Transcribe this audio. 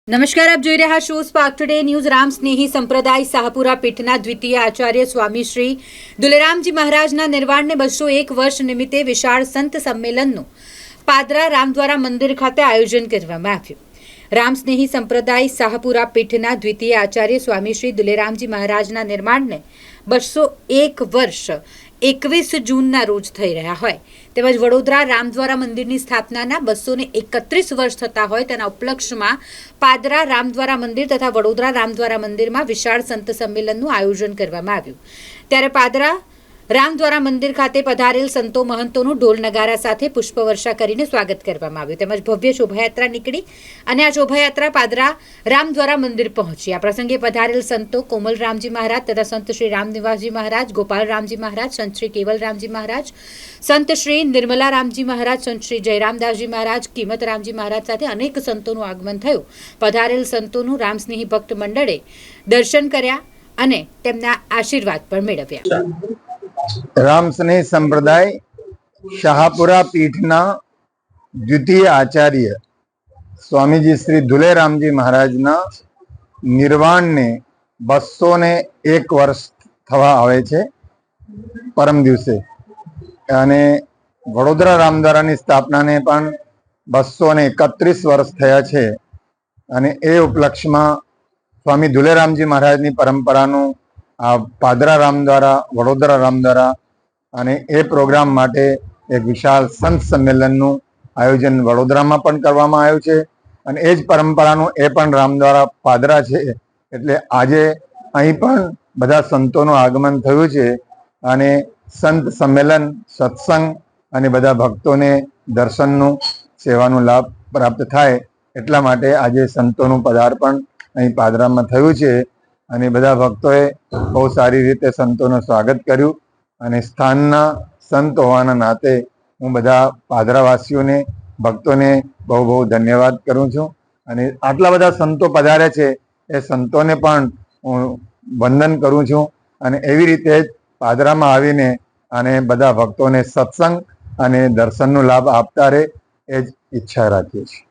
નમસ્કાર, આપ જોઈ રહ્યા છો સ્પાર્ક ટુડે ન્યૂઝ. રામ સ્નેહી સંપ્રદાય શાહપુરા પીઠના દ્વિતીય આચાર્ય સ્વામી શ્રી દુલેરામજી મહારાજના નિર્વાણને 201 વર્ષ નિમિત્તે વિશાળ સંત સંમેલનનું પાદરા રામદ્વારા મંદિર ખાતે આયોજન કરવામાં આવ્યું. રામ સ્નેહી સંપ્રદાય શાહપુરા પીઠના દ્વિતીય આચાર્ય સ્વામી શ્રી દુલેરામજી મહારાજના નિર્માણને 201 વર્ષ 21 જૂનના રોજ થઈ રહ્યા હોય તેમજ વડોદરા રામદ્વારા મંદિરની સ્થાપનાના 231 વર્ષ થતા હોય તેના ઉપલક્ષમાં પાદરા રામદ્વારા મંદિર તથા વડોદરા રામદ્વારા મંદિરમાં વિશાળ સંત સંમેલનનું આયોજન કરવામાં આવ્યું. ત્યારે પાદરા રામદ્વારા મંદિર ખાતે પધારેલ સંતો મહંતોનું ઢોલ નગારા સાથે પુષ્પવર્ષા કરીને સ્વાગત કરવામાં આવ્યું તેમજ ભવ્ય શોભાયાત્રા નીકળી અને આ શોભાયાત્રા પાદરા રામદ્વારા મંદિર પહોંચી. આ પ્રસંગે પધારેલ સંતો કોમલ રામજી મહારાજ તથા સંત શ્રી રામનિવાસજી મહારાજ, ગોપાલ રામજી મહારાજ, સંત શ્રી કેવલ રામજી મહારાજ, સંત શ્રી નિર્મલા રામજી મહારાજ, સંત શ્રી જયરામદાસજી મહારાજ, કિંમત રામજી મહારાજ સાથે અનેક સંતોનું આગમન થયું. પધારેલ સંતોનું રામસ્નેહી ભક્ત મંડળે દર્શન કર્યા અને તેમના આશીર્વાદ પણ મેળવ્યા. રામ સ્નેહ સંપ્રદાય શાહપુરા પીઠના દ્વિતીય આચાર્ય સ્વામીજી શ્રી દુલેરામજી મહારાજના નિર્વાણને 201 વર્ષ થવા આવે છે પરમ દિવસે, અને વડોદરા રામદ્વારાની સ્થાપનાને પણ 231 વર્ષ થયા છે. અને એ ઉપલક્ષમાં સ્વામી દુલેરામજી મહારાજની પરંપરાનું આ પાદરા રામદ્વારા, વડોદરા રામદ્વારા અને એ પ્રોગ્રામ માટે એક વિશાળ સંત સંમેલનનું આયોજન વડોદરામાં પણ કરવામાં આવ્યું છે. અને એ જ પરંપરાનું એ પણ રામદ્વારા પાદરા છે, એટલે આજે અહીં પણ બધા સંતોનું આગમન થયું છે. અને સંત સંમેલન, સત્સંગ અને બધા ભક્તોને દર્શનનું, સેવાનું લાભ પ્રાપ્ત થાય એટલા માટે આજે સંતોનું પદાર્પણ અહીં પાદરામાં થયું છે. અને બધા ભક્તોએ બહુ સારી રીતે સંતોનું સ્વાગત કર્યું. અને સ્થાનના સંત હોવાના નાતે હું બધા પાદરાવાસીઓને, ભક્તોને બહુ બહુ ધન્યવાદ કરું છું. અને આટલા બધા સંતો પધારે છે એ સંતોને પણ હું વંદન કરું છું. અને એવી રીતે જ પાદરામાં આવીને અને બધા ભક્તોને સત્સંગ અને દર્શનનો લાભ આપતા રહે એ જ ઈચ્છા રાખીએ છીએ.